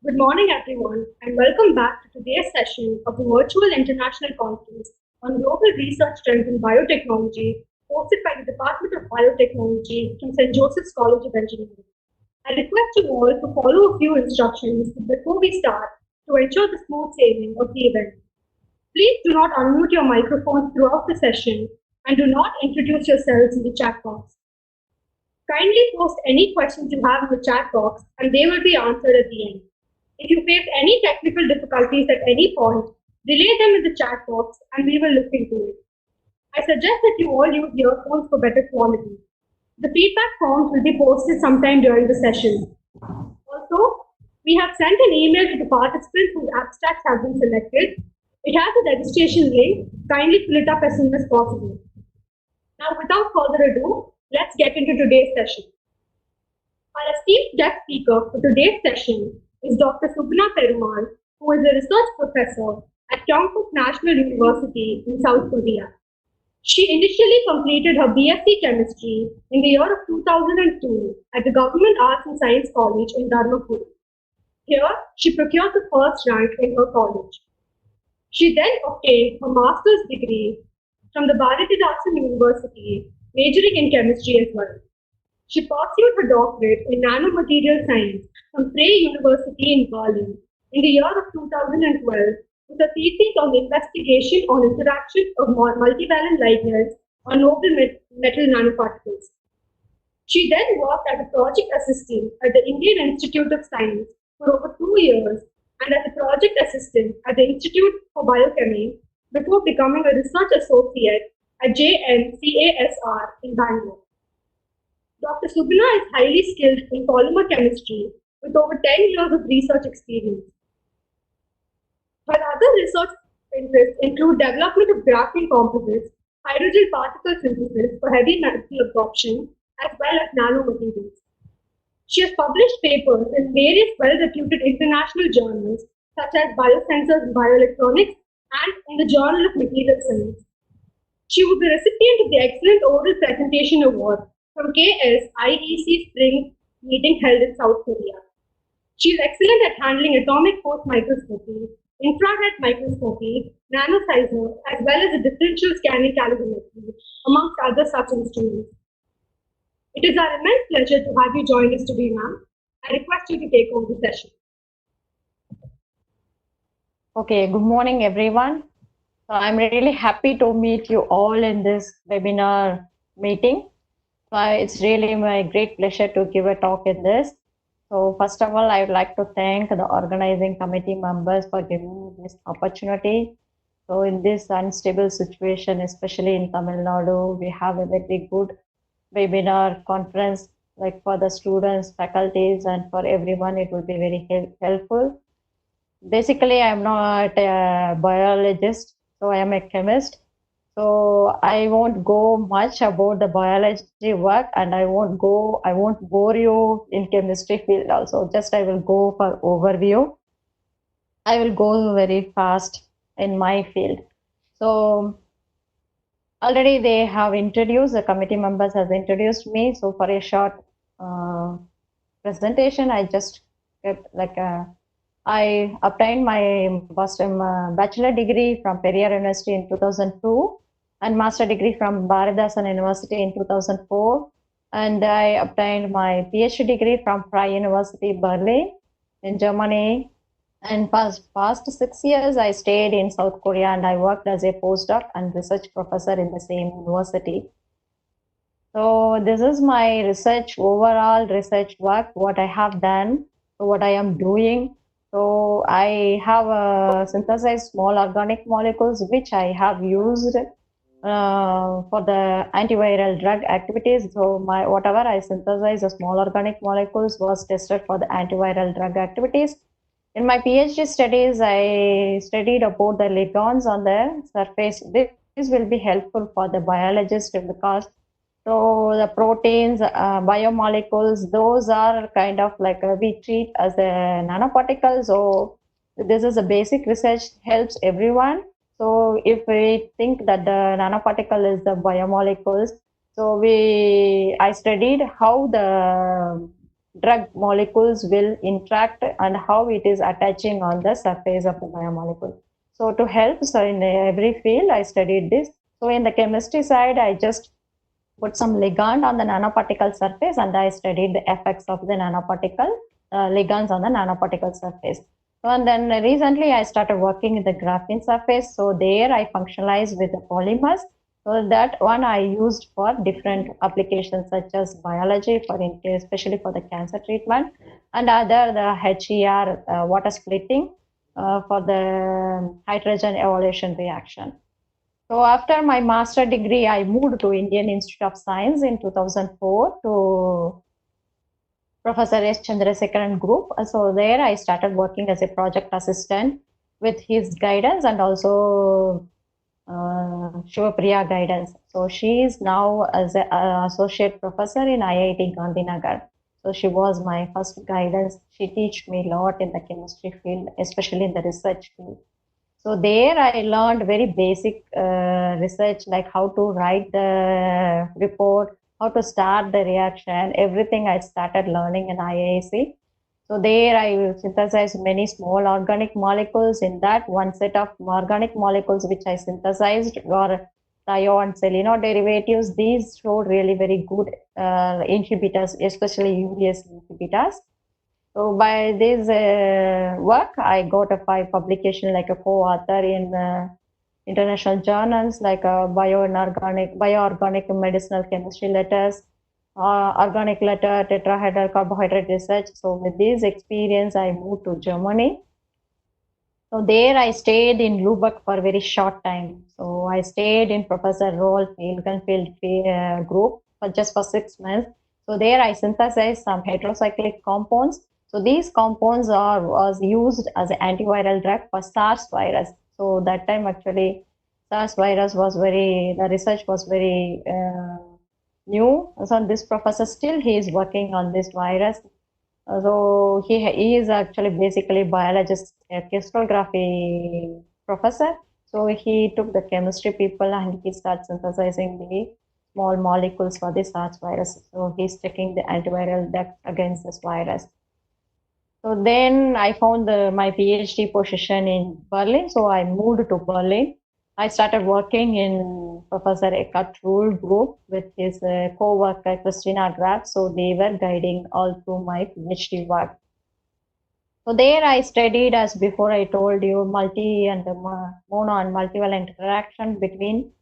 Good morning, everyone, and welcome back to today's session of the Virtual International Conference on Global Research Trends in Biotechnology, hosted by the Department of Biotechnology from St. Joseph's College of Engineering. I request you all to follow a few instructions before we start to ensure the smooth sailing of the event. Please do not unmute your microphones throughout the session and do not introduce yourselves in the chat box. Kindly post any questions you have in the chat box and they will be answered at the end. If you face any technical difficulties at any point, relay them in the chat box and we will look into it. I suggest that you all use earphones for better quality. The feedback forms will be posted sometime during the session. Also, we have sent an email to the participants whose abstracts have been selected. It has a registration link. Kindly fill it up as soon as possible. Now, without further ado, let's get into today's session. Our esteemed guest speaker for today's session is Dr. Subna Perumal, who is a research professor at Kyungpook National University in South Korea. She initially completed her BSc Chemistry in the year of 2002 at the Government Arts and Science College in Dharmapur. Here, she procured the first rank in her college. She then obtained her master's degree from the Bharathidasan University, majoring in chemistry as well. She pursued her doctorate in nanomaterial science from Frey University in Berlin in the year of 2012 with a thesis on the investigation on interaction of multivalent ligands on noble metal nanoparticles. She then worked as a project assistant at the Indian Institute of Science for over 2 years and as a project assistant at the Institute for Biochemistry before becoming a research associate at JNCASR in Bangalore. Dr. Subna is highly skilled in polymer chemistry with over 10 years of research experience. Her other research interests include development of graphene composites, hydrogen particle synthesis for heavy metal absorption, as well as nanomaterials. She has published papers in various well-reputed international journals such as Biosensors and Bioelectronics and in the Journal of Material Science. She was the recipient of the Excellent Oral Presentation Award from KSIEC Spring meeting held in South Korea. She is excellent at handling atomic force microscopy, infrared microscopy, nanosizer, as well as a differential scanning calorimetry, amongst other such instruments. It is our immense pleasure to have you join us today, ma'am. I request you to take over the session. Okay, good morning, everyone. So I'm really happy to meet you all in this webinar meeting. So it's really my great pleasure to give a talk in this. So first of all, I would like to thank the organizing committee members for giving me this opportunity. So in this unstable situation, especially in Tamil Nadu, we have a very good webinar conference, like for the students, faculties, and for everyone, it will be very helpful. Basically, I'm not a biologist, so I am a chemist. So I won't go much about the biology work, and I won't bore you in chemistry field also. Just I will go for overview. I will go very fast in my field. So already they have introduced, the committee members has introduced me. So for a short presentation, I just get like I obtained my bachelor degree from Periyar University in 2002 and master degree from Bharathidasan University in 2004. And I obtained my PhD degree from Freie University Berlin in Germany. And past 6 years, I stayed in South Korea and I worked as a postdoc and research professor in the same university. So this is my overall research work, what I have done, what I am doing. So I have synthesized small organic molecules, which I have used for the antiviral drug activities. So whatever I synthesized, the small organic molecules was tested for the antiviral drug activities. In my PhD studies, I studied about the ligands on the surface. This will be helpful for the biologist because so the proteins, biomolecules, those are kind of like we treat as a nanoparticle. So this is a basic research, helps everyone. So if we think that the nanoparticle is the biomolecules, so I studied how the drug molecules will interact and how it is attaching on the surface of the biomolecule. So to help, so in every field, I studied this. So in the chemistry side, I just put some ligand on the nanoparticle surface and I studied the effects of the nanoparticle ligands on the nanoparticle surface. And then recently I started working in the graphene surface. So there I functionalized with the polymers. So that one I used for different applications such as biology, for especially for the cancer treatment, and other the HER water splitting for the hydrogen evolution reaction. So after my master degree, I moved to Indian Institute of Science in 2004 to Professor S. Chandrasekaran group. So there I started working as a project assistant with his guidance and also Shivapriya guidance. So she is now as an associate professor in IIT Gandhinagar. So she was my first guidance. She taught me a lot in the chemistry field, especially in the research field. So there I learned very basic research, like how to write the report, how to start the reaction, everything I started learning in IISc. So there I synthesized many small organic molecules. In that one set of organic molecules which I synthesized were thio and seleno derivatives. These showed really very good inhibitors, especially urease inhibitors. So by this work, I got a 5 publication like a co-author in international journals like bioorganic medicinal chemistry letters, organic letter, tetrahedral carbohydrate research. So with this experience, I moved to Germany. So there I stayed in Lübeck for a very short time. So I stayed in Professor Rolf Hilgenfeld group for just for 6 months. So there I synthesized some heterocyclic compounds. So these compounds was used as an antiviral drug for SARS virus. So that time actually SARS virus was the research was very new. So this professor still he is working on this virus. So he is actually basically biologist, a crystallography professor. So he took the chemistry people and he started synthesizing the small molecules for the SARS virus. So he's taking the antiviral drug against this virus. So then I found my PhD position in Berlin. So I moved to Berlin. I started working in Professor Eckhart Ruhl group with his co-worker Christina Graf. So they were guiding all through my PhD work. So there I studied, as before I told you, multi and mono and multivalent interaction between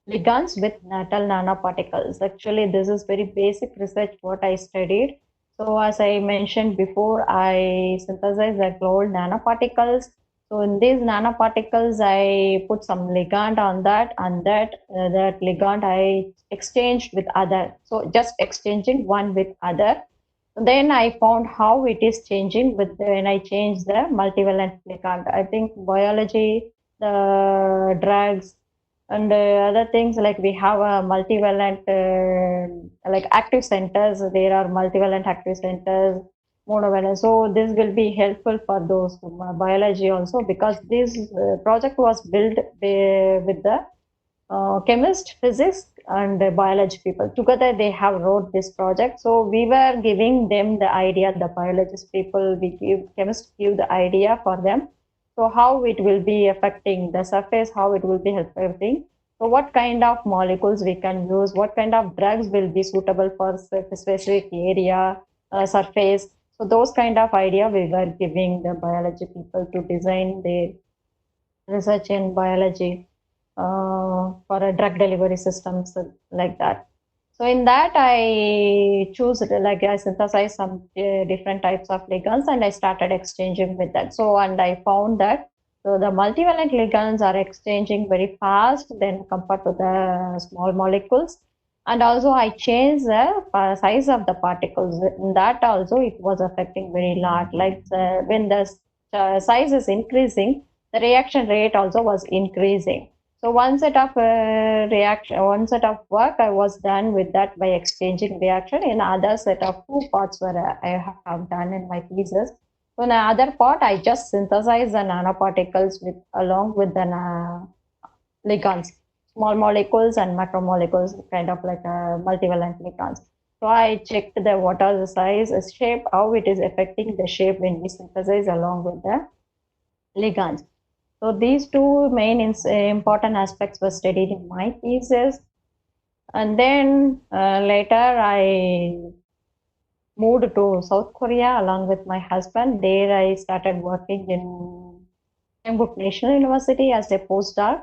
ligands with metal nanoparticles. Actually, this is very basic research what I studied. So as I mentioned before, I synthesized the gold nanoparticles. So in these nanoparticles, I put some ligand on that, and that ligand I exchanged with other. So just exchanging one with other. Then I found how it is changing when I change the multivalent ligand. I think biology, the drugs, and other things like we have a multivalent like active centers. There are multivalent active centers, monovalent. So this will be helpful for those biology also, because this project was built with the chemist, physics, and biology people together. They have wrote this project. So we were giving them the idea. The biologist people, we give chemists give the idea for them. So how it will be affecting the surface, how it will be helping. So what kind of molecules we can use, what kind of drugs will be suitable for specific area, surface. So those kind of idea we were giving the biology people to design their research in biology for a drug delivery systems like that. So in that I choose, like I synthesize some different types of ligands and I started exchanging with that. So and I found that so the multivalent ligands are exchanging very fast than compared to the small molecules. And also I changed the size of the particles. In that also it was affecting very lot. Like when the size is increasing, the reaction rate also was increasing. So one set of one set of work I was done with that by exchanging reaction. In other set of 2 parts where I have done in my thesis. So in the other part, I just synthesize the nanoparticles along with the ligands, small molecules and macromolecules, kind of like multivalent ligands. So I checked what are the size, shape, how it is affecting the shape when we synthesize along with the ligands. So these two main important aspects were studied in my thesis. And then later I moved to South Korea along with my husband. There I started working in Hankook National University as a postdoc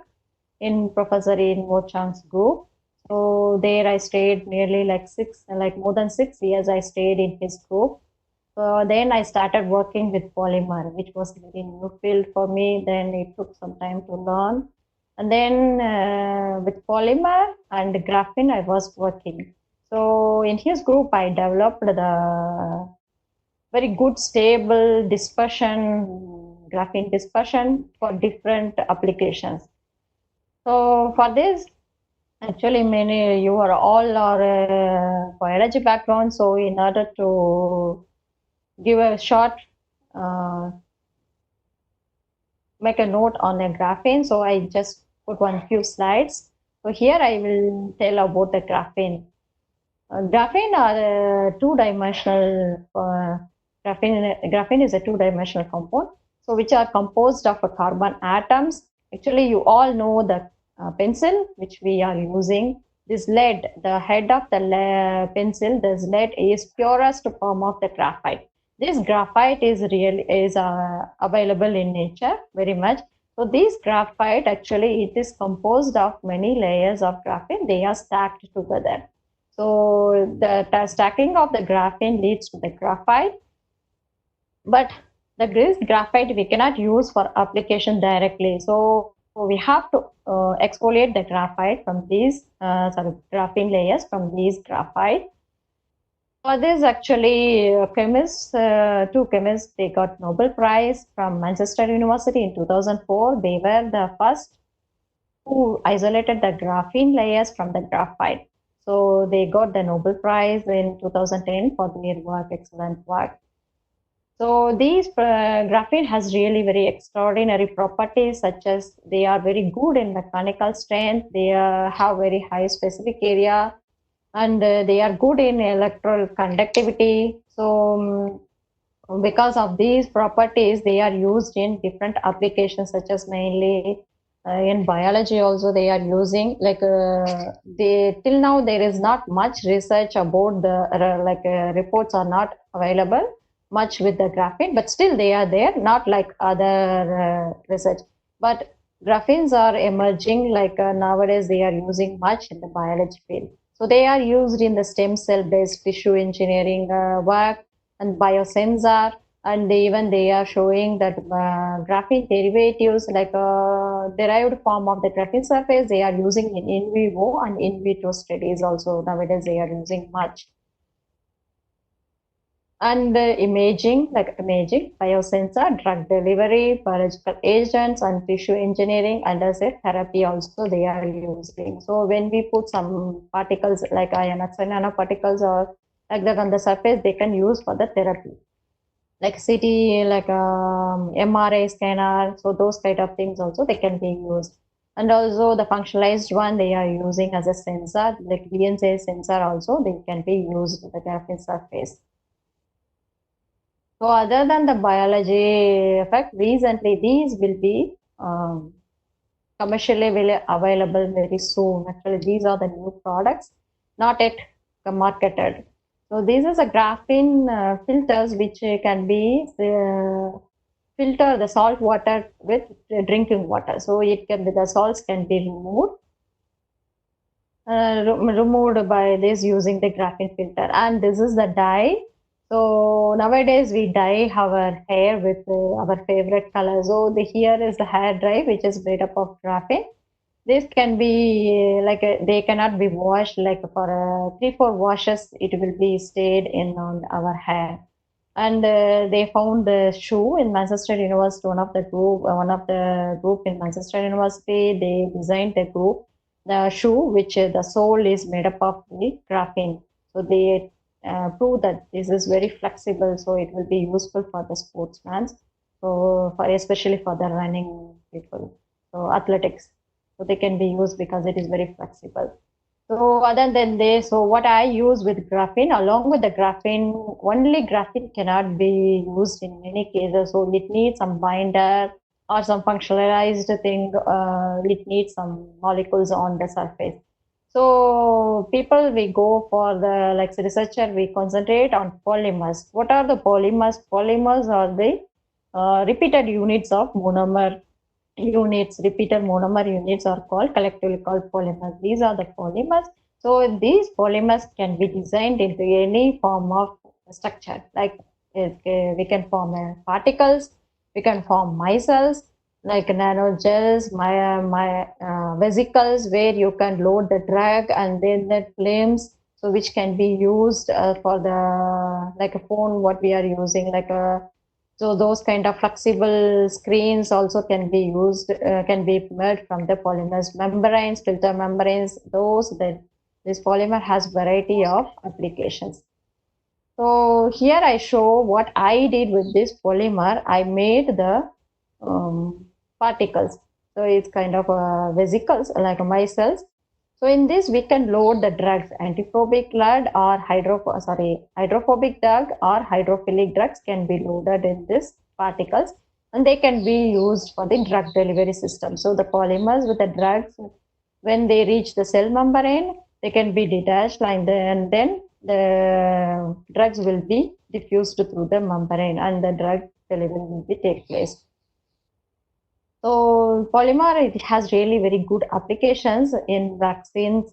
in Professor In Wo Chang's group. So there I stayed nearly like more than 6 years I stayed in his group. So then I started working with polymer, which was a very new field for me. Then it took some time to learn. And then with polymer and graphene, I was working. So in his group, I developed the very good stable dispersion, graphene dispersion for different applications. So for this, actually, you are all biology background. So in order to give a short, make a note on a graphene. So I just put one few slides. So here I will tell about the graphene. Graphene are two-dimensional. Graphene is a two-dimensional compound, so which are composed of carbon atoms. Actually, you all know the pencil which we are using. This lead, the head of the pencil, this lead is purest form of the graphite. This graphite is available in nature very much. So this graphite actually it is composed of many layers of graphene. They are stacked together. So the stacking of the graphene leads to the graphite, but this graphite we cannot use for application directly. So we have to exfoliate the graphite from these graphene layers from these graphite. For this, actually, two chemists, they got Nobel Prize from Manchester University in 2004. They were the first who isolated the graphene layers from the graphite. So they got the Nobel Prize in 2010 for their work, excellent work. So these graphene has really very extraordinary properties, such as they are very good in mechanical strength, they have very high specific area, and they are good in electrical conductivity. So because of these properties, they are used in different applications, such as mainly in biology also they are using, like they till now there is not much research about the reports are not available much with the graphene, but still they are there, not like other research. But graphenes are emerging, like nowadays they are using much in the biology field. So they are used in the stem cell based tissue engineering work and biosensor, and even they are showing that graphene derivatives, like derived form of the graphene surface, they are using in vivo and in vitro studies also. Nowadays they are using much. And imaging, biosensor, drug delivery, biological agents, and tissue engineering, and as a therapy also they are using. So when we put some particles like ion oxide nanoparticles or like that on the surface, they can use for the therapy, like CT, like MRI scanner. So those kind of things also they can be used. And also the functionalized one they are using as a sensor, like VNC sensor also they can be used with the graphene surface. So other than the biology effect, recently these will be commercially available very soon. Actually, these are the new products, not yet marketed. So this is a graphene filters which can be filter the salt water with drinking water. So it can be, the salts can be removed by this using the graphene filter. And this is the dye. So nowadays we dye our hair with our favorite color. So here is the hair dye which is made up of graphene. This can be they cannot be washed, like for 3-4 washes it will be stayed in on our hair. And they found the shoe in Manchester University, one of the group in Manchester University. They designed the shoe which the sole is made up of the graphene. So they prove that this is very flexible, so it will be useful for the sportsmen, so especially for the running people, so athletics. So they can be used because it is very flexible. So other than this, so what I use with graphene, along with the graphene, only graphene cannot be used in many cases. So it needs some binder or some functionalized thing. It needs some molecules on the surface. So people, we go for the, like researcher, we concentrate on polymers. What are the polymers? Polymers are the repeated units of monomer units. Repeated monomer units are called, collectively called, polymers. These are the polymers. So these polymers can be designed into any form of structure. Like we can form particles, we can form micelles, like nanogels, vesicles, where you can load the drug, and then the films, so which can be used for the, like a phone, what we are using, like a, so those kind of flexible screens also can be used, can be made from the polymers. Membranes, filter membranes, those that this polymer has variety of applications. So here I show what I did with this polymer. I made the particles. So it's kind of vesicles like micelles. So in this we can load the drugs, antiphobic blood or hydrophobic drug or hydrophilic drugs can be loaded in this particles, and they can be used for the drug delivery system. So the polymers with the drugs, when they reach the cell membrane, they can be detached, and then the drugs will be diffused through the membrane and the drug delivery will be take place. So polymer, it has really very good applications in vaccines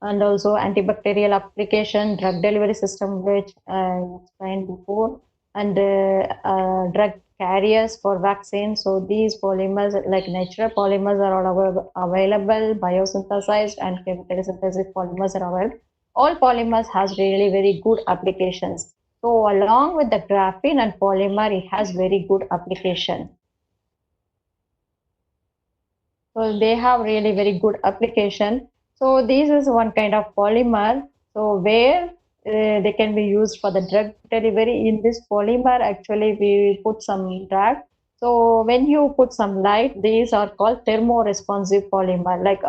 and also antibacterial application, drug delivery system, which I explained before, and drug carriers for vaccines. So these polymers, like natural polymers, are all available, biosynthesized and chemically synthesized polymers are available. All polymers has really very good applications. So along with the graphene and polymer, it has very good application. So they have really very good application. So this is one kind of polymer. So where they can be used for the drug delivery. In this polymer, actually we put some drug. So when you put some light, these are called thermoresponsive polymer, like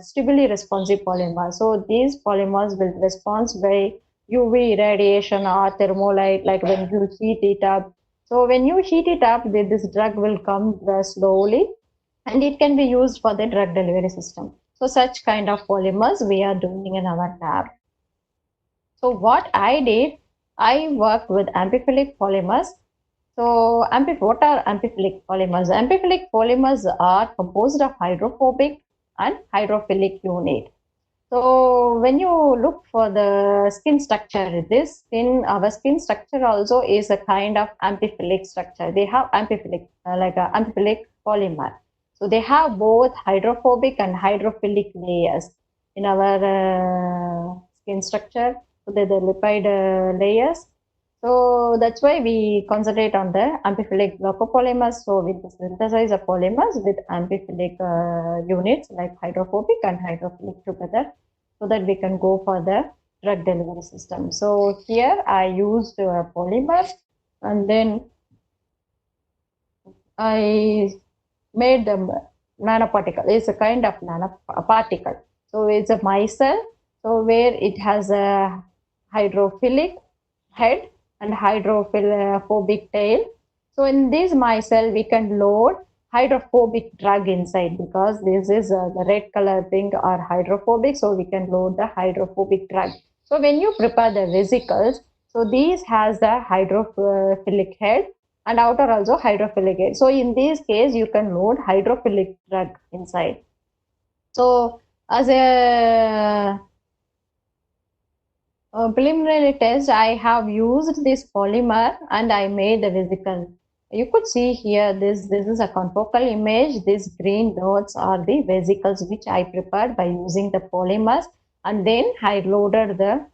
stably responsive polymer. So these polymers will respond by UV radiation or thermolight, like when you heat it up. So when you heat it up, this drug will come slowly, and it can be used for the drug delivery system. So such kind of polymers we are doing in our lab. So what I did, I worked with amphiphilic polymers. So what are amphiphilic polymers? Amphiphilic polymers are composed of hydrophobic and hydrophilic unit. So when you look for the skin structure, our skin structure also is a kind of amphiphilic structure. They have amphiphilic, like a amphiphilic polymer. So they have both hydrophobic and hydrophilic layers in our skin structure. So they're the lipid layers. So that's why we concentrate on the amphiphilic glycopolymers. So we synthesize the polymers with amphiphilic units like hydrophobic and hydrophilic together, so that we can go for the drug delivery system. So here I used polymers, and then I made them nanoparticle. It's a kind of nanoparticle. So it's a micelle. So where it has a hydrophilic head and hydrophobic tail. So in this micelle, we can load hydrophobic drug inside, because this is the red color thing are hydrophobic. So we can load the hydrophobic drug. So when you prepare the vesicles, so these has the hydrophilic head and outer also hydrophilic head. So in this case, you can load hydrophilic drug inside. So as a preliminary test, I have used this polymer and I made the vesicle. You could see here, this is a confocal image. These green dots are the vesicles which I prepared by using the polymers, and then I loaded the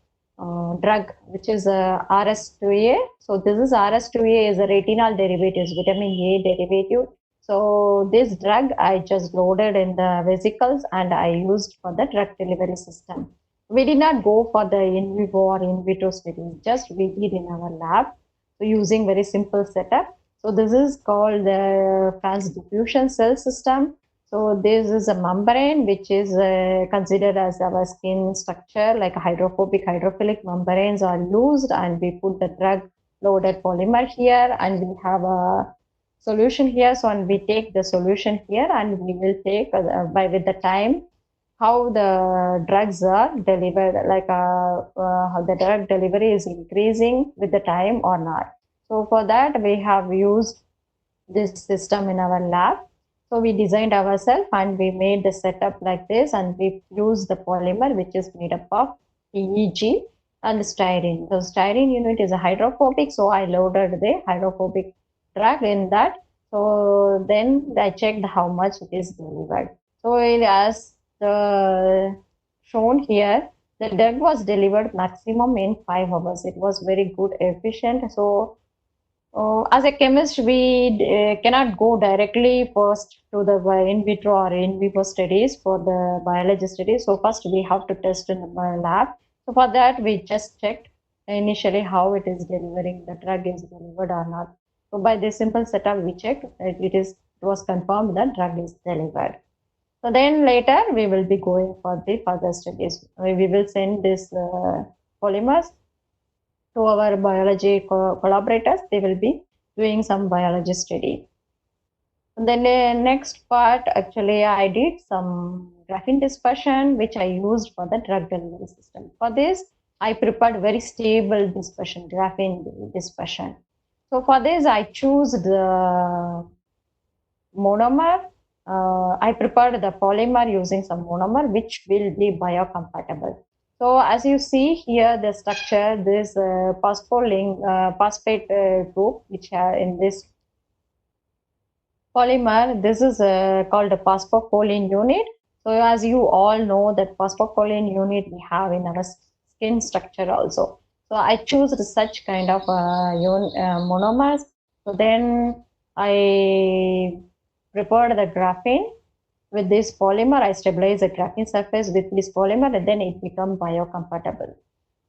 drug, which is RS2A. So this is RS2A is a retinol derivative, vitamin A derivative. So this drug I just loaded in the vesicles and I used for the drug delivery system. We did not go for the in vivo or in vitro studies, just we did in our lab. So using very simple setup. So this is called the transdiffusion cell system. So this is a membrane which is considered as our skin structure, like hydrophobic, hydrophilic membranes are used, and we put the drug loaded polymer here, and we have a solution here. So and we take the solution here, and we will take by with the time how the drugs are delivered, like how the drug delivery is increasing with the time or not. So for that we have used this system in our lab. So we designed ourselves and we made the setup like this, and we used the polymer which is made up of PEG and styrene. The styrene unit is a hydrophobic, so I loaded the hydrophobic drug in that. So then I checked how much it is delivered. So as the shown here, the drug was delivered maximum in 5 hours. It was very good, efficient. So as a chemist, we cannot go directly first to the in vitro or in vivo studies for the biology studies. So first we have to test in the lab. So for that, we just checked initially how it is delivering, the drug is delivered or not. So by this simple setup, we checked it was confirmed that drug is delivered. So then later we will be going for the further studies. We will send this polymers to our biology collaborators. They will be doing some biology study. And then the next part, actually, I did some graphene dispersion, which I used for the drug delivery system. For this, I prepared very stable dispersion, graphene dispersion. So for this, I choose the monomer. I prepared the polymer using some monomer, which will be biocompatible. So as you see here, the structure, this phosphate group, which are in this polymer, this is called a phosphocholine unit. So as you all know that phosphocholine unit we have in our skin structure also. So I choose such kind of monomers. So then I prepared the graphene with this polymer. I stabilize the graphene surface with this polymer, and then it becomes biocompatible.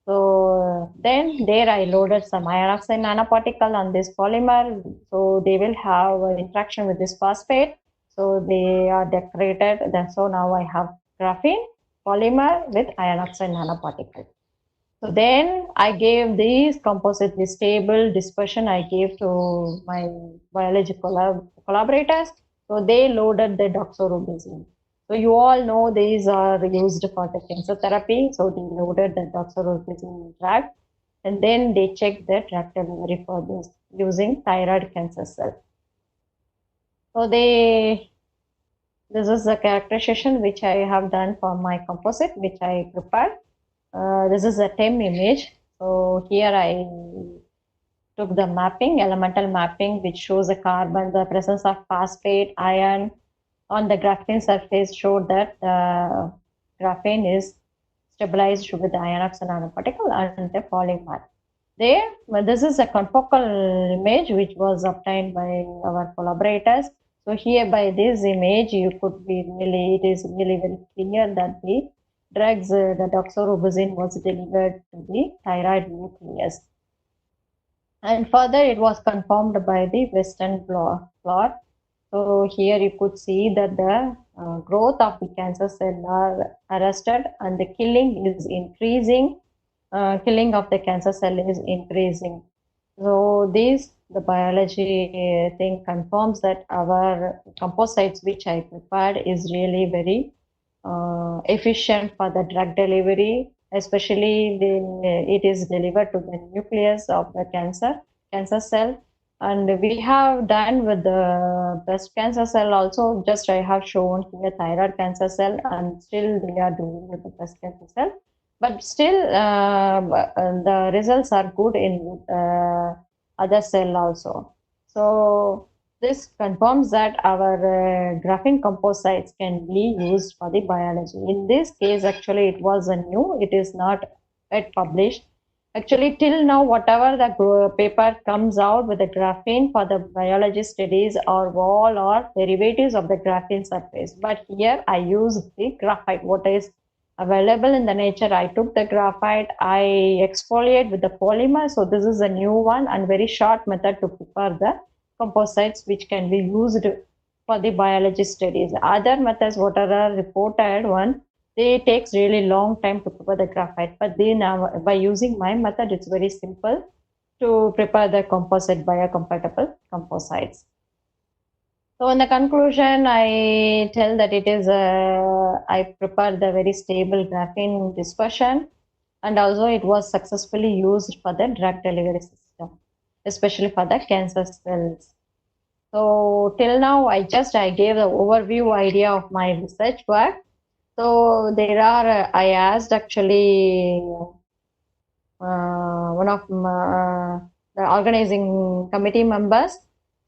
So then there I loaded some iron oxide nanoparticle on this polymer. So they will have an interaction with this phosphate. So they are decorated. So now I have graphene polymer with iron oxide nanoparticle. So then I gave these composite, this stable dispersion I gave to my biology collaborators. So they loaded the doxorubicin. So you all know these are used for the cancer therapy. So they loaded the doxorubicin drug, and then they checked the drug delivery for this using thyroid cancer cell. So this is the characterization which I have done for my composite, which I prepared. This is a TEM image. So here I took the mapping, elemental mapping, which shows the carbon, the presence of phosphate, iron on the graphene surface showed that the graphene is stabilized with the iron oxide nanoparticle and the polymer. There, this is a confocal image which was obtained by our collaborators. So here by this image, it is really very clear that the drugs, the doxorubicin was delivered to the thyroid nucleus. And further, it was confirmed by the Western blot. So here you could see that the growth of the cancer cell are arrested and the killing is increasing. Killing of the cancer cell is increasing. So the biology thing confirms that our composites which I prepared is really very efficient for the drug delivery, especially when it is delivered to the nucleus of the cancer cell. And we have done with the breast cancer cell also. Just I have shown here thyroid cancer cell, and still we are doing with the breast cancer cell. But still, the results are good in other cell also. So this confirms that our graphene composites can be used for the biology. In this case, actually, it was a new. It is not yet published. Actually, till now, whatever the paper comes out with the graphene for the biology studies are all or derivatives of the graphene surface. But here I use the graphite, what is available in the nature. I took the graphite, I exfoliate with the polymer. So this is a new one and very short method to prepare the composites which can be used for the biology studies. Other methods, what are reported one, they takes really long time to prepare the graphite. But then by using my method, it's very simple to prepare the composite biocompatible composites. So in the conclusion, I tell that it is I prepared the very stable graphene dispersion, and also it was successfully used for the drug delivery system, especially for the cancer cells. So till now, I gave the overview idea of my research work. So there are I asked actually one of the organizing committee members.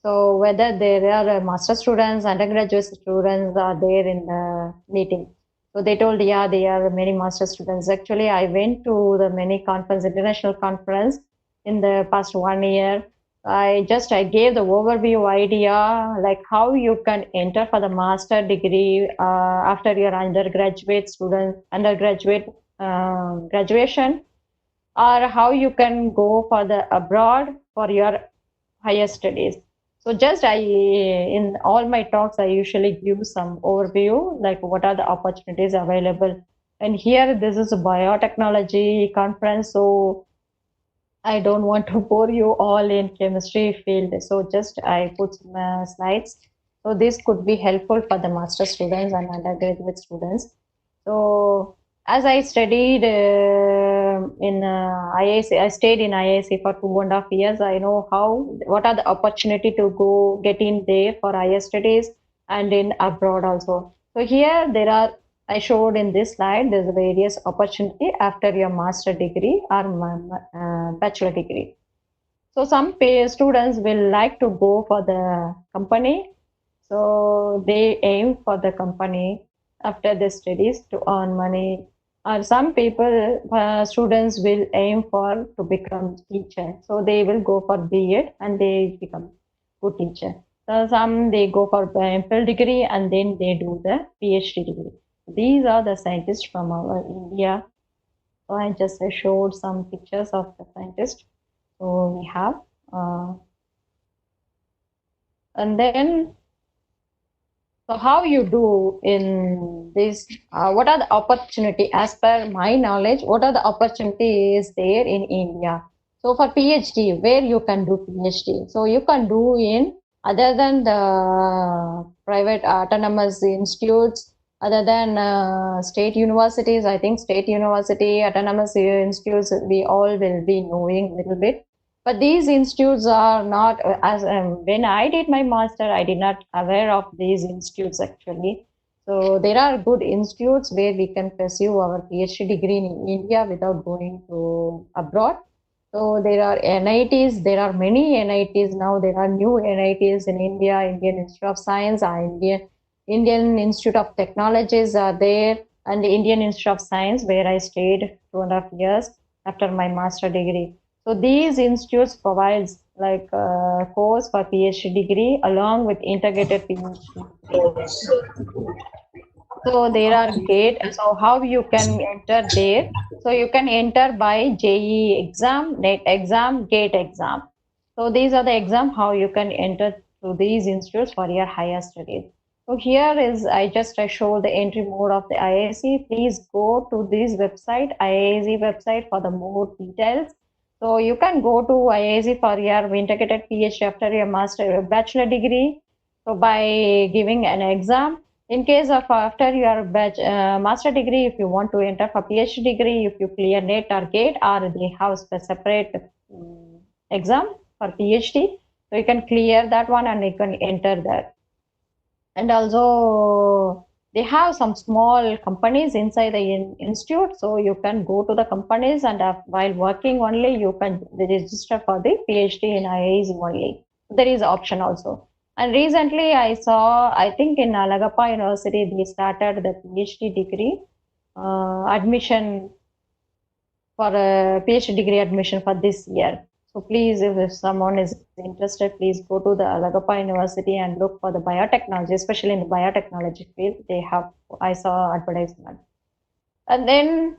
So whether there are master students, undergraduate students are there in the meeting. So they told, yeah, there are many master students. Actually, I went to the many conference, international conference in the past 1 year. I gave the overview idea, like how you can enter for the master degree after your undergraduate graduation, or how you can go for the abroad for your higher studies. So in all my talks, I usually give some overview, like what are the opportunities available. And here, this is a biotechnology conference, so I don't want to bore you all in chemistry field. So I put some slides. So this could be helpful for the master students and undergraduate students. So as I studied in IIC, I stayed in IIC for 2.5 years. I know what are the opportunity to go get in there for higher studies and in abroad also. So here I showed in this slide, there's various opportunity after your master degree or bachelor degree. So some students will like to go for the company. So they aim for the company after the studies to earn money. Or some students will aim to become teacher. So they will go for B.Ed and they become good teacher. So some they go for MPhil degree and then they do the PhD degree. These are the scientists from our India. So I showed some pictures of the scientists. So we have, and then, so how you do in this? What are the opportunity? As per my knowledge, what are the opportunities there in India? So for PhD, where you can do PhD? So you can do in other than the private autonomous institutes, other than state universities. I think state university, autonomous institutes, we all will be knowing a little bit. But these institutes are not, when I did my master, I did not aware of these institutes actually. So there are good institutes where we can pursue our PhD degree in India without going to abroad. So there are NITs, there are many NITs now. There are new NITs in India, Indian Institute of Science, Indian Institute of Technologies are there, and the Indian Institute of Science, where I stayed 2.5 years after my master degree. So these institutes provides like a course for PhD degree along with integrated PhD. So there are gate. So how you can enter there? So you can enter by JEE exam, NET exam, GATE exam. So these are the exam how you can enter to these institutes for your higher studies. So here is I show the entry mode of the IIC. Please go to this website, IIC website, for the more details. So you can go to IIC for your integrated PhD after your bachelor degree. So by giving an exam, in case of after your master degree, if you want to enter for PhD degree, if you clear NET or GATE, or they have a separate exam for PhD, so you can clear that one and you can enter that. And also they have some small companies inside the institute, so you can go to the companies and while working only you can register for the PhD in IISc only. There is option also. And recently I saw, I think in Alagappa University, they started the PhD degree admission for a PhD degree admission for this year. So please, if someone is interested, please go to the Alagappa University and look for the biotechnology, especially in the biotechnology field. They have, I saw advertisement. And then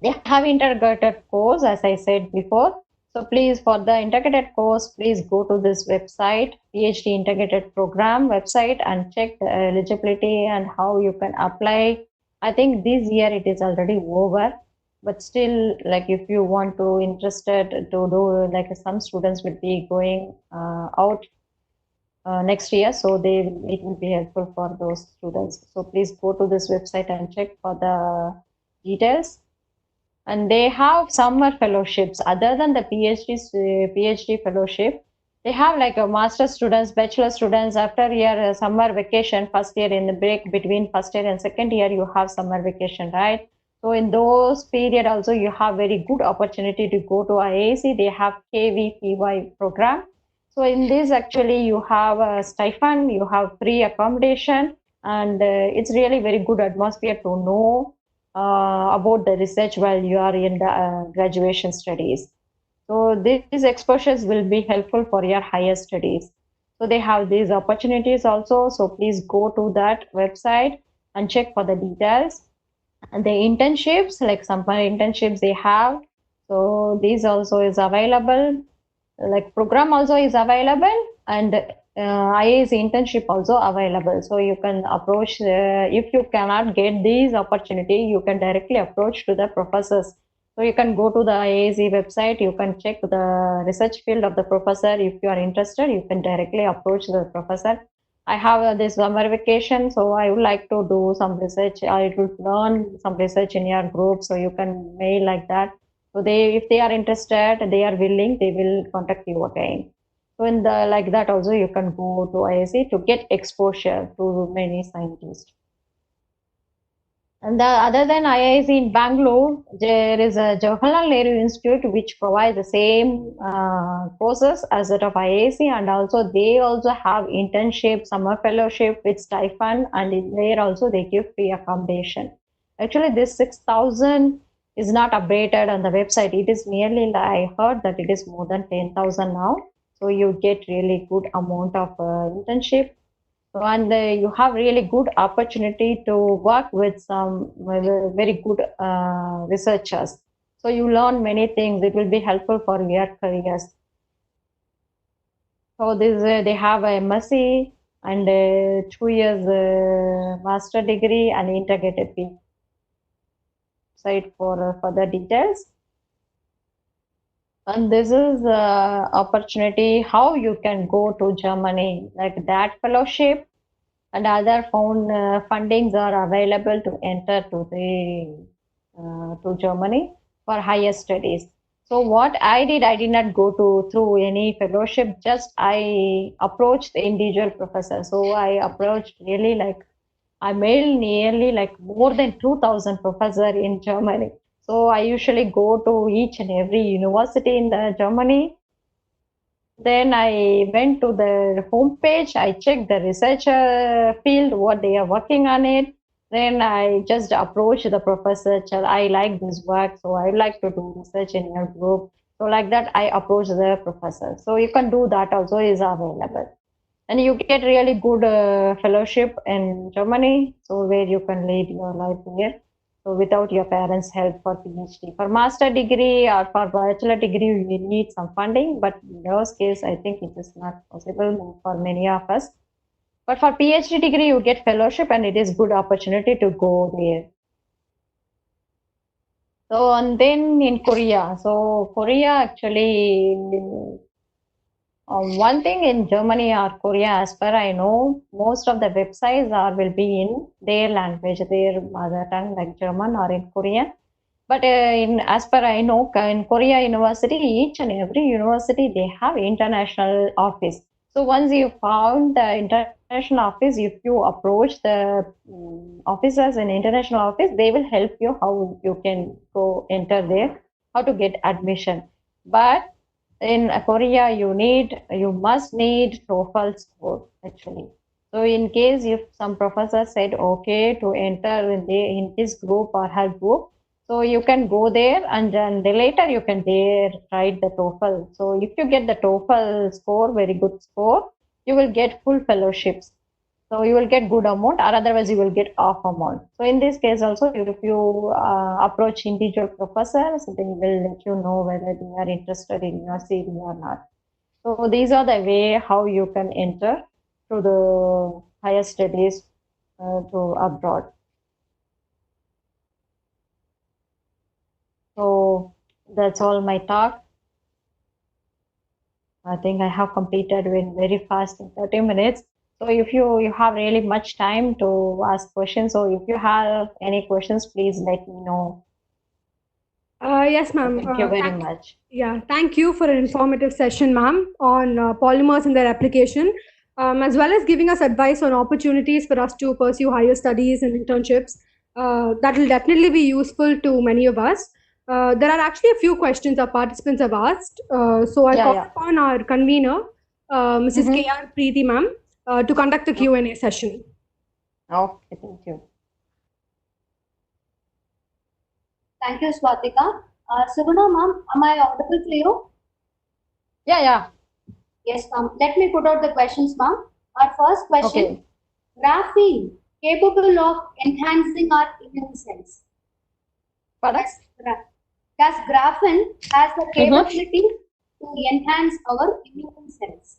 they have integrated course, as I said before. So please, for the integrated course, please go to this website, PhD Integrated Program website, and check the eligibility and how you can apply. I think this year it is already over, but still, like if you want to interested to do, like some students will be going out next year, so it will be helpful for those students. So please go to this website and check for the details. And they have summer fellowships other than the PhD fellowship. They have like a master students, bachelor students after year summer vacation, first year in the break between first year and second year, you have summer vacation, right? So in those period also you have very good opportunity to go to IISc. They have KVPY program. So in this actually you have a stipend, you have free accommodation, and it's really very good atmosphere to know about the research while you are in the graduation studies. So these exposures will be helpful for your higher studies. So they have these opportunities also. So please go to that website and check for the details. And the internships, like some internships they have. So this also is available. Like program also is available, and IAS internship also available. So you can approach, if you cannot get these opportunity, you can directly approach to the professors. So you can go to the IASE website, you can check the research field of the professor. If you are interested, you can directly approach the professor. I have this summer vacation, so I would like to do some research. I would learn some research in your group, so you can mail like that. So if they are interested, they are willing, they will contact you again. So in the like that also you can go to IISc to get exposure to many scientists. And other than IISc in Bangalore, there is a Jawaharlal Nehru Institute which provides the same courses as that of IISc, and also they also have internship, summer fellowship with stipend, and there also they give free accommodation. Actually, this 6,000 is not updated on the website. It is nearly, I heard that it is more than 10,000 now. So you get really good amount of internship. So, and you have really good opportunity to work with some very good researchers. So you learn many things. It will be helpful for your careers. So this they have a MSc and 2 years master degree and integrated PhD. Site for further details. And this is opportunity how you can go to Germany, like that fellowship and other fundings are available to enter to Germany for higher studies. So what I did not go through any fellowship. Just I approached the individual professor. So I approached really like I mailed nearly like more than 2,000 professors in Germany. So I usually go to each and every university in Germany. Then I went to the homepage. I checked the researcher field, what they are working on it. Then I just approached the professor. I like this work, so I like to do research in your group. So like that, I approached the professor. So you can do that also is available. And you get really good fellowship in Germany, so where you can lead your life here. So without your parents' help for PhD. For master degree or for bachelor degree, you need some funding, but in those case, I think it is not possible for many of us. But for PhD degree, you get fellowship and it is good opportunity to go there. So, and then in Korea, so Korea actually, one thing in Germany or Korea, as per I know, most of the websites will be in their language, their mother tongue, like German or in Korean. But as per I know, in Korea University, each and every university they have international office. So once you found the international office, if you approach the officers in international office, they will help you how you can go enter there, how to get admission. But in Korea, you must need TOEFL score actually. So in case if some professor said okay to enter in his group or her group, so you can go there and then later you can there write the TOEFL. So if you get the TOEFL score, very good score, you will get full fellowships. So you will get good amount, or otherwise you will get off amount. So in this case also, if you approach individual professors, they will let you know whether they are interested in your CV or not. So these are the way how you can enter to the higher studies to abroad. So that's all my talk. I think I have completed in very fast in 30 minutes. So if you have really much time to ask questions, so if you have any questions, please let me know. Yes, ma'am. Thank you very much. Yeah, thank you for an informative session, ma'am, on polymers and their application, as well as giving us advice on opportunities for us to pursue higher studies and internships. That will definitely be useful to many of us. There are actually a few questions our participants have asked. So I Yeah, call yeah. upon our convener, Mrs. Mhm. K.R. Preeti, ma'am, to conduct the Q&A session. Okay, thank you. Thank you, Swatika. Suguna, ma'am, am I audible to you? Yeah, yeah. Yes, ma'am. Let me put out the questions, ma'am. Our first question, Okay. graphene capable of enhancing our immune cells. Pardon? Does graphene has the Mhm. capability to enhance our immune cells?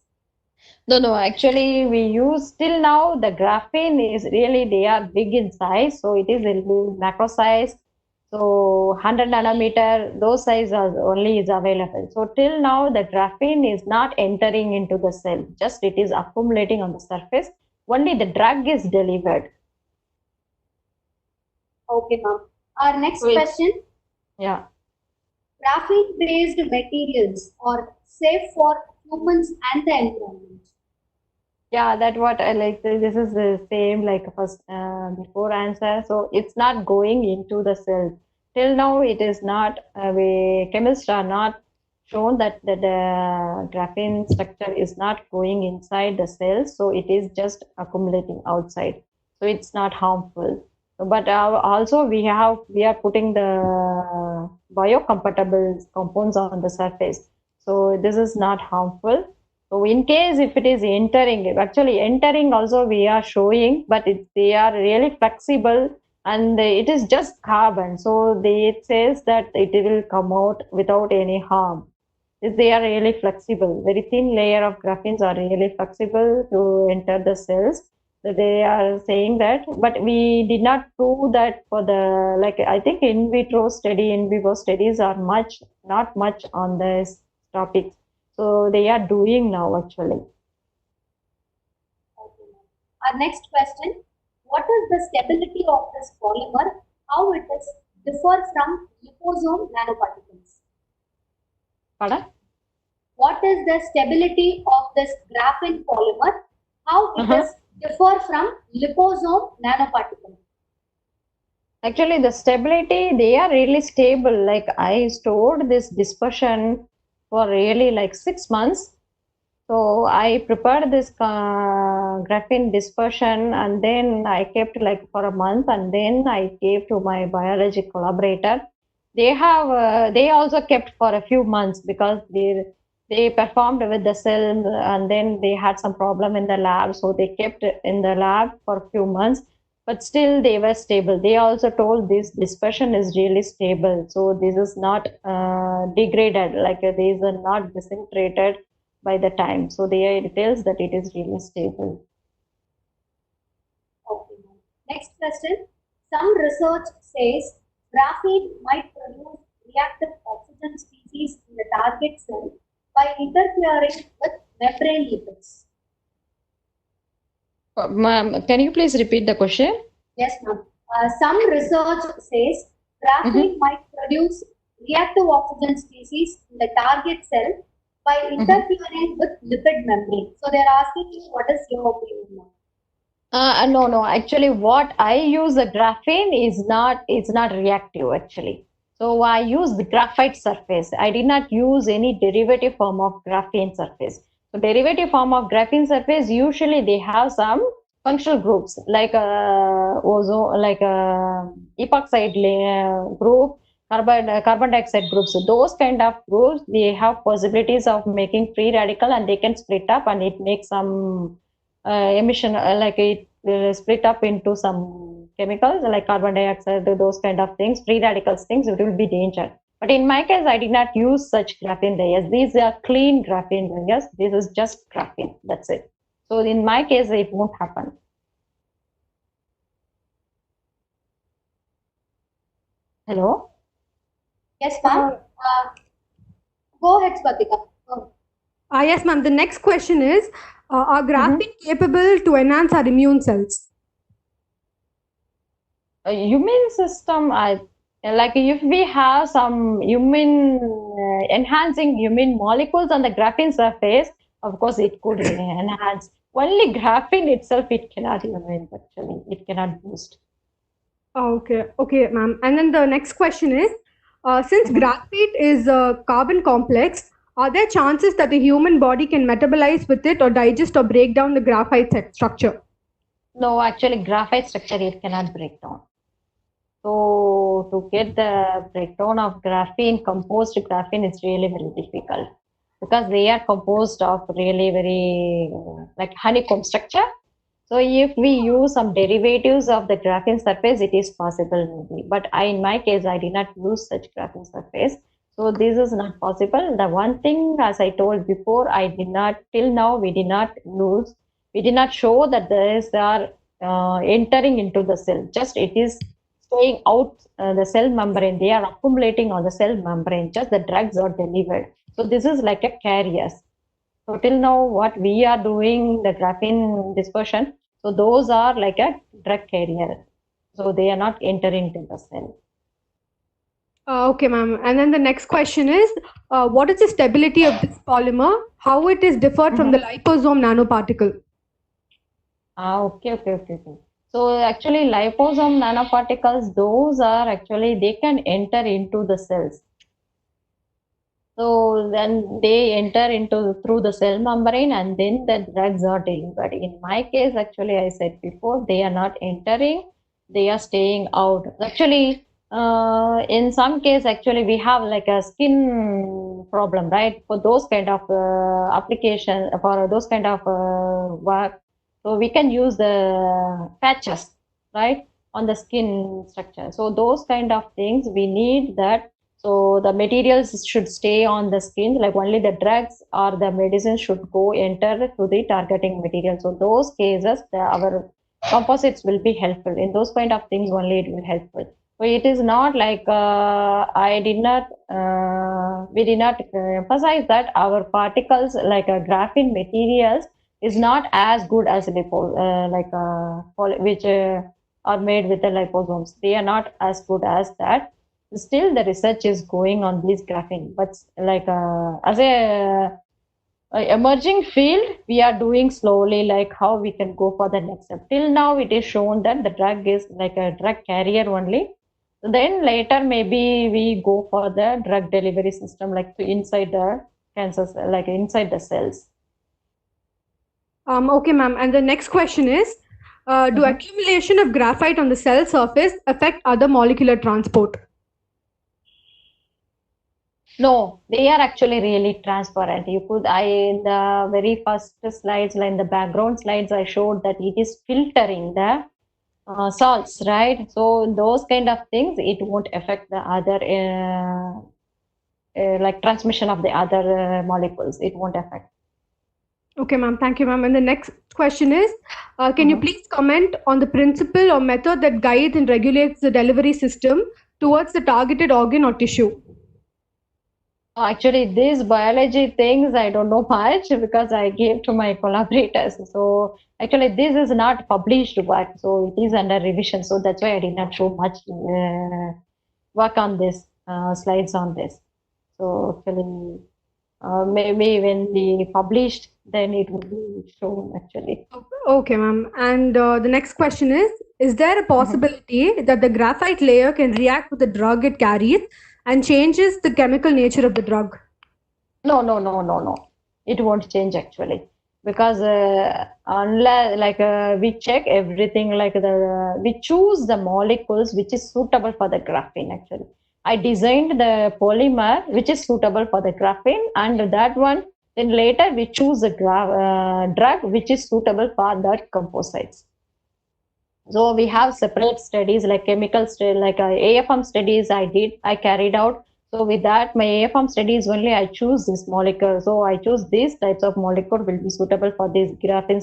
No, actually we use till now the graphene is really they are big in size, so it is a little macro size. So 100 nanometer, those size are only is available. So till now the graphene is not entering into the cell, just it is accumulating on the surface. Only the drug is delivered. Okay, ma'am. Our next Wait. question, Yeah. graphene based materials are safe for humans and the environment. Yeah, that what I like. This is the same like first before answer. So it's not going into the cell. Till now, it is not. We chemists are not shown that the graphene structure is not going inside the cells. So it is just accumulating outside. So it's not harmful. But also we are putting the biocompatible compounds on the surface. So this is not harmful. So in case if it is entering, actually entering also we are showing, but they are really flexible and it is just carbon. So it says that it will come out without any harm. They are really flexible. Very thin layer of graphenes are really flexible to enter the cells. So they are saying that, but we did not prove that for the, like, I think in vitro study, in vivo studies are not much on this topic. So they are doing now actually. Okay, ma'am. Our next question, what is the stability of this polymer? How it is differ from liposome nanoparticles? Pardon? What is the stability of this graphene polymer? How it Uh-huh. is differ from liposome nanoparticle? Actually, the stability, they are really stable. Like I stored this dispersion for really like 6 months. So I prepared this graphene dispersion and then I kept like for a month and then I gave to my biology collaborator. They also kept for a few months because they performed with the cell and then they had some problem in the lab. So they kept it in the lab for a few months, but still they were stable. They also told this dispersion is really stable. So this is not degraded, like these are not disintegrated by the time. So it tells that it is really stable. Okay, ma'am. Next question. Some research says graphene might produce reactive oxygen species in the target cell by interfering with membrane lipids. Ma'am, can you please repeat the question? Yes, ma'am. Some research says graphene might produce reactive oxygen species in the target cell by interfering with lipid membrane. So they're asking you, what is your opinion, ma'am? No. Actually, what I use the graphene is not, it's not reactive actually. So I use the graphite surface. I did not use any derivative form of graphene surface. So derivative form of graphene surface, usually they have some functional groups like ozone, like epoxide group, carbon dioxide groups. So those kind of groups, they have possibilities of making free radical and they can split up and it makes some emission, like it will split up into some chemicals like carbon dioxide, those kind of things, free radicals things, it will be danger. But in my case, I did not use such graphene layers. These are clean graphene layers. This is just graphene. That's it. So in my case, it won't happen. Hello? Yes, ma'am. Go ahead, Swatika. Yes, ma'am. The next question is, are graphene capable to enhance our immune cells? Immune system, like if we have some enhancing immune molecules on the graphene surface, of course it could enhance. Only graphene itself, it cannot enhance actually. It cannot boost. Okay, ma'am. And then the next question is, since graphite is a carbon complex, are there chances that the human body can metabolize with it or digest or break down the graphite structure? No, actually graphite structure it cannot break down. So to get the breakdown of graphene, composed graphene is really very difficult because they are composed of really very like honeycomb structure. So if we use some derivatives of the graphene surface, it is possible maybe. But in my case, I did not use such graphene surface. So this is not possible. The one thing, as I told before, I did not, till now, we did not show that these are entering into the cell. Just it is staying out the cell membrane. They are accumulating on the cell membrane. Just the drugs are delivered. So this is like a carrier. So till now, what we are doing, the graphene dispersion, so those are like a drug carrier. So they are not entering into the cell. Okay, ma'am. And then the next question is, what is the stability of this polymer? How it is differed from the liposome nanoparticle? Okay. So actually liposome nanoparticles, those are actually, they can enter into the cells. So then they enter into through the cell membrane and then the drugs are delivered. In my case, actually, I said before, they are not entering, they are staying out. Actually, in some case, actually, we have like a skin problem, right? For those kind of application, for those kind of work, so we can use the patches, right, on the skin structure. So those kind of things, we need that. So the materials should stay on the skin, like only the drugs or the medicine should go enter to the targeting material. So those cases, our composites will be helpful. In those kind of things only it will helpful. So it is not like we did not emphasize that our particles like graphene materials is not as good as which are made with the liposomes. They are not as good as that. Still the research is going on these graphene, but like as a emerging field, we are doing slowly like how we can go for the next step. Till now it is shown that the drug is like a drug carrier only. Then later maybe we go for the drug delivery system, like inside the cancers, like inside the cells. Okay, ma'am. And the next question is, do accumulation of graphite on the cell surface affect other molecular transport? No, they are actually really transparent. You could, in the very first slides, like in the background slides, I showed that it is filtering the salts, right? So those kind of things, it won't affect the other, like transmission of the other molecules. It won't affect. Okay, ma'am. Thank you, ma'am. And the next question is, can you please comment on the principle or method that guides and regulates the delivery system towards the targeted organ or tissue? Actually, these biology things, I don't know much because I gave to my collaborators. So actually, this is not published work. So it is under revision. So that's why I did not show much work on this, slides on this. So actually, maybe when we published, then it will be shown actually. Okay, ma'am. And the next question is there a possibility that the graphite layer can react with the drug it carries and changes the chemical nature of the drug? No. It won't change actually, because unless we check everything, like we choose the molecules which is suitable for the graphene. Actually, I designed the polymer which is suitable for the graphene, and that one Then later we choose a drug which is suitable for that composites. So we have separate studies like chemical study, like AFM studies I carried out. So with that, my AFM studies only I choose this molecule. So I choose these types of molecule will be suitable for this graphene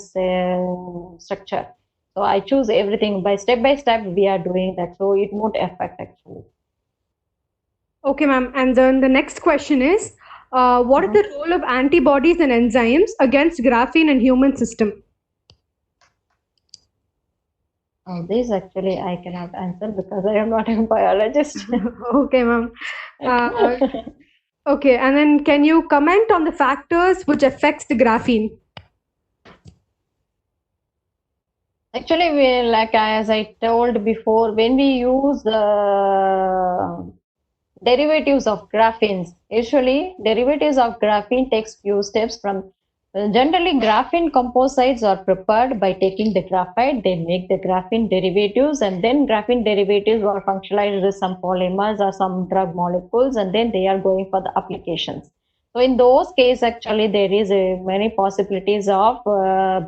structure. So I choose everything by step we are doing that. So it won't affect actually. Okay, ma'am. And then the next question is, what is the role of antibodies and enzymes against graphene in human system? Oh, this actually I cannot answer because I am not a biologist. Okay, ma'am. Okay, and then can you comment on the factors which affects the graphene? Actually, as I told before, when we use derivatives of graphenes, usually derivatives of graphene takes few steps from. Generally, graphene composites are prepared by taking the graphite, they make the graphene derivatives, and then graphene derivatives are functionalized with some polymers or some drug molecules, and then they are going for the applications. So in those cases, actually, there is many possibilities of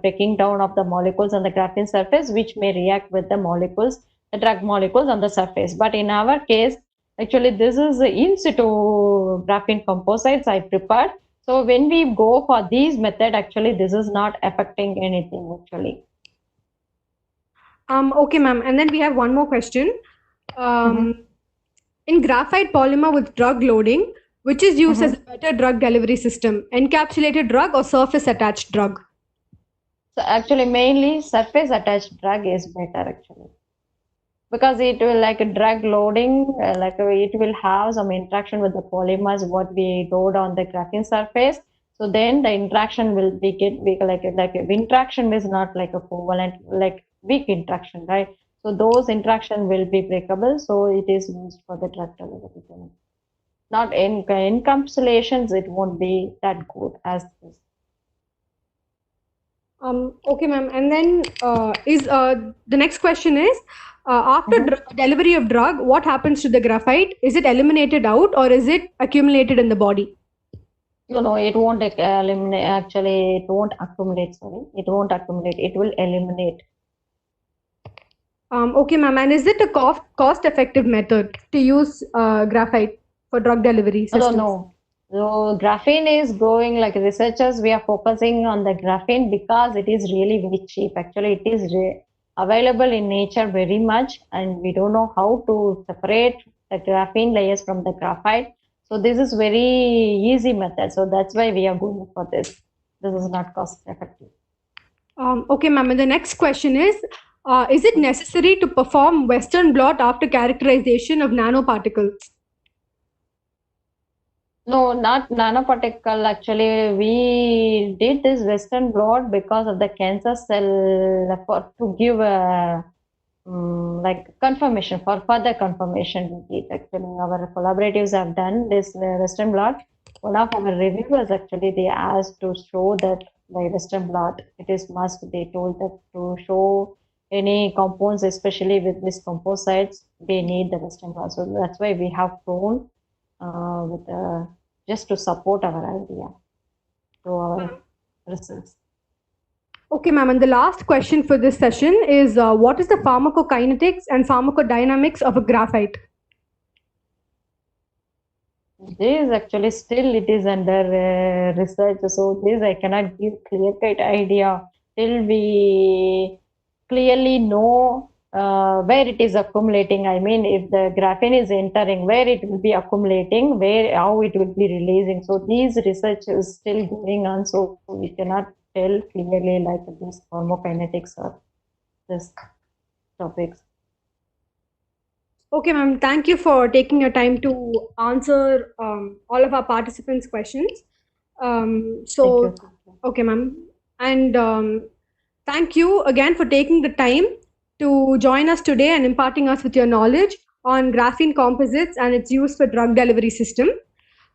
breaking down of the molecules on the graphene surface, which may react with the molecules, the drug molecules on the surface. But in our case, actually, this is in situ graphene composites I prepared. So when we go for these method, actually, this is not affecting anything actually. Okay, ma'am. And then we have one more question. In graphite polymer with drug loading, which is used as a better drug delivery system, encapsulated drug or surface attached drug? So actually, mainly surface attached drug is better actually, because it will like a drug loading, it will have some interaction with the polymers what we load on the graphene surface. So then the interaction will be interaction is not like a covalent, like weak interaction, right? So those interaction will be breakable. So it is used for the drug delivery. Not in encapsulations, it won't be that good as this. Okay, ma'am. And then the next question is, after delivery of drug, what happens to the graphite? Is it eliminated out or is it accumulated in the body? No, it won't eliminate. Actually, it won't accumulate. Sorry, it won't accumulate. It will eliminate. Okay, ma'am. And is it a cost-effective method to use graphite for drug delivery systems? No. So graphene is growing, like researchers, we are focusing on the graphene because it is really very cheap. Actually, it is available in nature very much, and we don't know how to separate the graphene layers from the graphite. So this is very easy method. So that's why we are going for this. This is not cost effective. Okay, ma'am. And the next question is it necessary to perform Western blot after characterization of nanoparticles? No, not nanoparticle. Actually, we did this Western blot because of the cancer cell to give a confirmation, for further confirmation. We did actually, our collaboratives have done this Western blot. One of our reviewers actually, they asked to show that by Western blot, it is must. They told that to show any compounds, especially with these composites, they need the Western blot. So that's why we have shown just to support our idea to our results. Okay, ma'am. And the last question for this session is what is the pharmacokinetics and pharmacodynamics of a graphite? This actually still it is under research. So this I cannot give clear-cut idea till we clearly know where it is accumulating. I mean, if the graphene is entering, where it will be accumulating, how it will be releasing. So these research is still going on. So we cannot tell clearly like this pharmacokinetics or this topics. Okay, ma'am. Thank you for taking your time to answer all of our participants' questions. Okay, ma'am. And thank you again for taking the time to join us today and imparting us with your knowledge on graphene composites and its use for drug delivery system.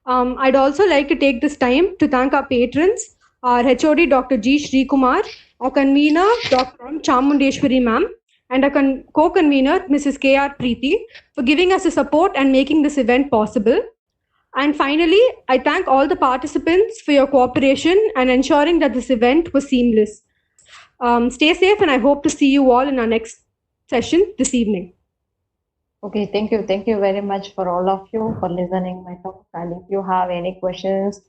I'd also like to take this time to thank our patrons, our HOD Dr. G. Sri Kumar, our convener Dr. M. Chamundeshwari ma'am, and our co-convener Mrs. K.R. Preeti for giving us the support and making this event possible. And finally, I thank all the participants for your cooperation and ensuring that this event was seamless. Stay safe, and I hope to see you all in our next session this evening. Okay, thank you. Thank you very much for all of you for listening my talk. And if you have any questions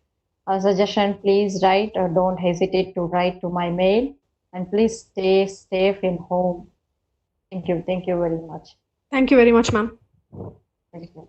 or suggestion, please write or don't hesitate to write to my mail. And please stay safe in home. Thank you. Thank you very much. Thank you very much, ma'am. Thank you.